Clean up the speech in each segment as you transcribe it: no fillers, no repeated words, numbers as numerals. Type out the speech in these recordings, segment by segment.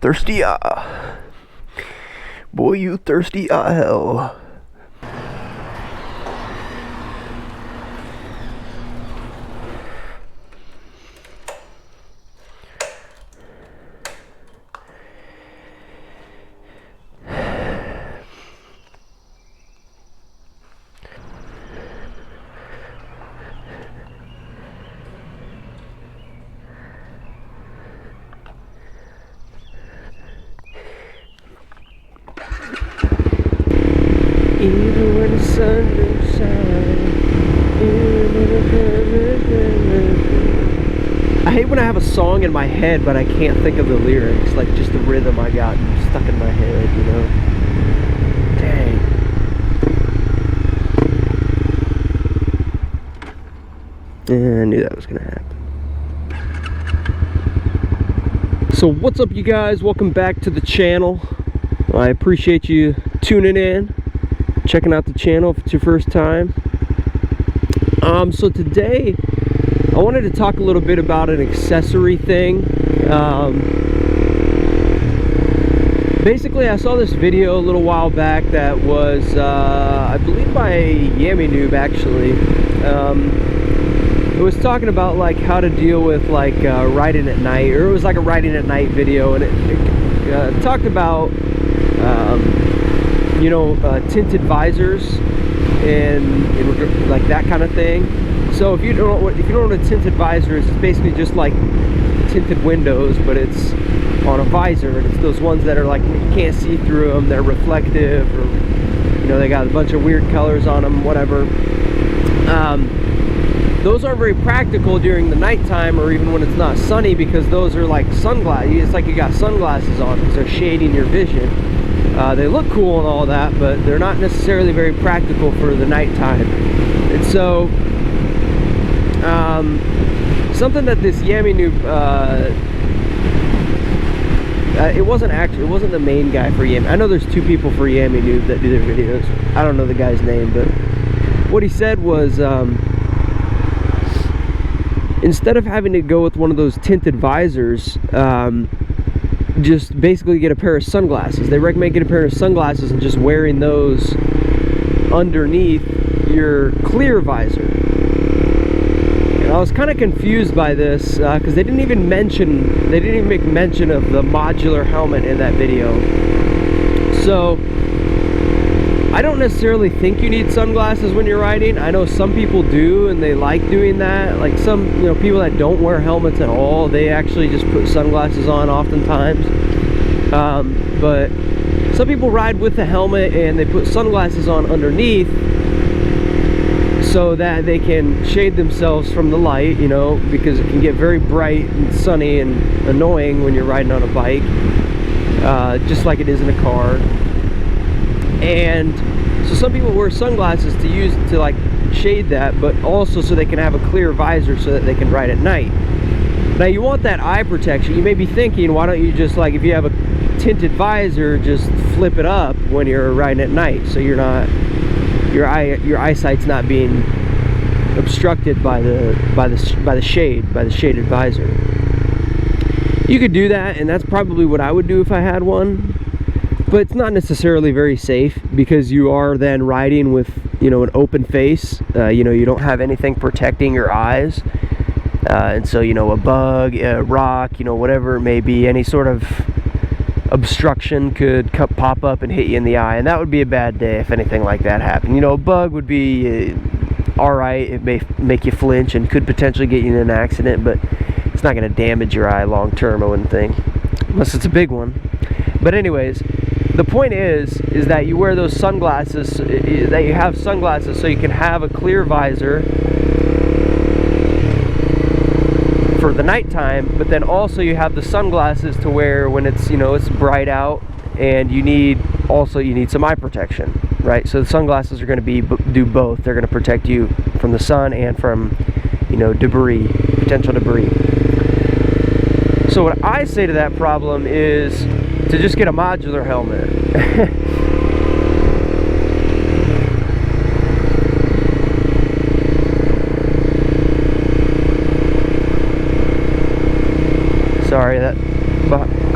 Thirsty boy, you thirsty hell. Even when the sun don't shine. I hate when I have a song in my head but I can't think of the lyrics, like just the rhythm I got stuck in my head, you know. Dang. Yeah, I knew that was gonna happen. So what's up, you guys? Welcome back to the channel. I appreciate you tuning in, checking out the channel if it's your first time. So today I wanted to talk a little bit about an accessory thing. Basically, I saw this video a little while back that was I believe by Yami Noob, actually. It was talking about like how to deal with like riding at night, or it was like a riding at night video, and it talked about you know, tinted visors and like that kind of thing. So if you don't know what a tinted visor is, it's basically just like tinted windows, but it's on a visor, and it's those ones that are like you can't see through them, they're reflective, or you know, they got a bunch of weird colors on them, whatever. Those aren't very practical during the nighttime or even when it's not sunny, because those are like sunglasses. It's like you got sunglasses on because they're shading your vision. They look cool and all that, but they're not necessarily very practical for the nighttime. And so something that this Yami Noob, it wasn't the main guy for Yami. I know there's two people for Yami Noob that do their videos. I don't know the guy's name, but what he said was instead of having to go with one of those tinted visors, just basically get a pair of sunglasses. They recommend getting a pair of sunglasses and just wearing those underneath your clear visor. And I was kind of confused by this because they didn't even make mention of the modular helmet in that video. So I don't necessarily think you need sunglasses when you're riding. I know some people do, and they like doing that. Like some, you know, people that don't wear helmets at all, they actually just put sunglasses on oftentimes. But some people ride with the helmet and they put sunglasses on underneath so that they can shade themselves from the light, you know, because it can get very bright and sunny and annoying when you're riding on a bike, just like it is in a car. And so some people wear sunglasses to use to like shade that, but also so they can have a clear visor so that they can ride at night. Now you want that eye protection. You may be thinking, why don't you just, like, if you have a tinted visor, just flip it up when you're riding at night, so you're not, your eyesight's not being obstructed by the shaded visor. You could do that, and that's probably what I would do if I had one. But it's not necessarily very safe, because you are then riding with, you know, an open face. You know, you don't have anything protecting your eyes. And so, you know, a bug, a rock, you know, whatever it may be, any sort of obstruction could pop up and hit you in the eye. And that would be a bad day if anything like that happened. You know, a bug would be alright. It may make you flinch and could potentially get you in an accident, but it's not going to damage your eye long term, I wouldn't think. Unless it's a big one. But anyways, the point is that you wear those sunglasses, that you have sunglasses so you can have a clear visor for the nighttime, but then also you have the sunglasses to wear when it's, you know, it's bright out, and you need some eye protection, right? So the sunglasses are going to do both. They're going to protect you from the sun and from, you know, potential debris. So what I say to that problem is to just get a modular helmet. Sorry, that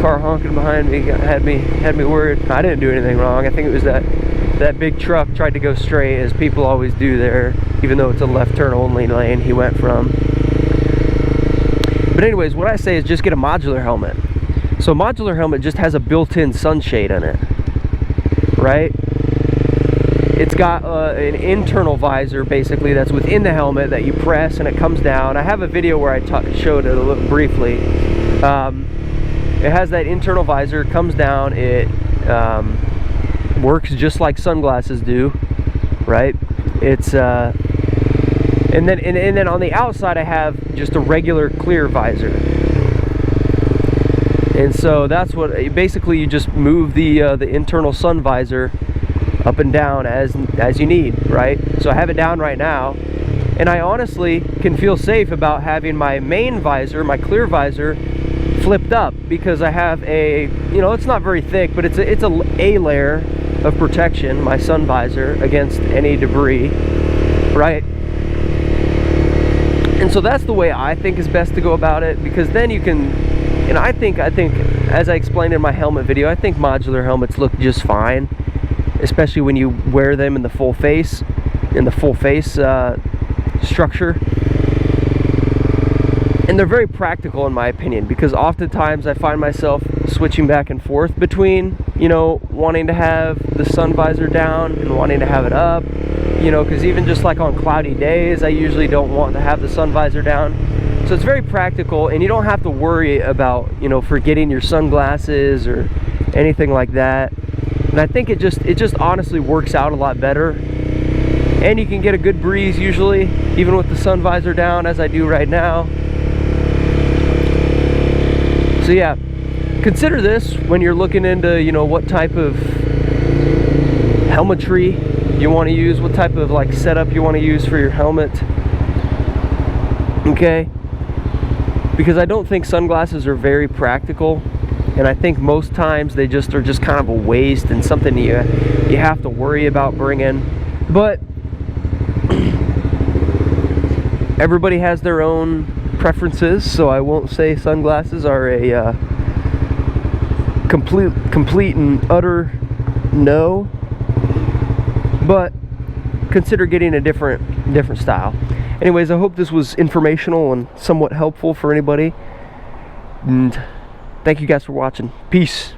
car honking behind me had me worried. I didn't do anything wrong. I think it was that big truck tried to go straight, as people always do there, even though it's a left turn only lane he went from. But anyways, what I say is just get a modular helmet. So a modular helmet just has a built-in sunshade in it, right? It's got an internal visor basically that's within the helmet that you press and it comes down. I have a video where I showed it a little briefly. It has that internal visor, comes down, it works just like sunglasses do, right? It's and then on the outside I have just a regular clear visor. And so that's what basically, you just move the internal sun visor up and down as you need, right? So I have it down right now, and I honestly can feel safe about having my main visor, my clear visor, flipped up, because I have a, you know, it's not very thick, but it's a layer of protection, my sun visor, against any debris, right? And so that's the way I think is best to go about it, because then you can, and I think as I explained in my helmet video, I think modular helmets look just fine, especially when you wear them in the full face structure. And they're very practical in my opinion, because oftentimes I find myself switching back and forth between, you know, wanting to have the sun visor down and wanting to have it up, you know, because even just like on cloudy days, I usually don't want to have the sun visor down. So it's very practical, and you don't have to worry about, you know, forgetting your sunglasses or anything like that. And I think it just honestly works out a lot better. And you can get a good breeze usually, even with the sun visor down, as I do right now. So yeah, consider this when you're looking into, you know, what type of helmetry you want to use, what type of like setup you want to use for your helmet. Okay? Because I don't think sunglasses are very practical, and I think most times they are just kind of a waste and something you have to worry about bringing. But everybody has their own preferences, so I won't say sunglasses are a complete and utter no, but consider getting a different style. Anyways, I hope this was informational and somewhat helpful for anybody, and thank you guys for watching. Peace.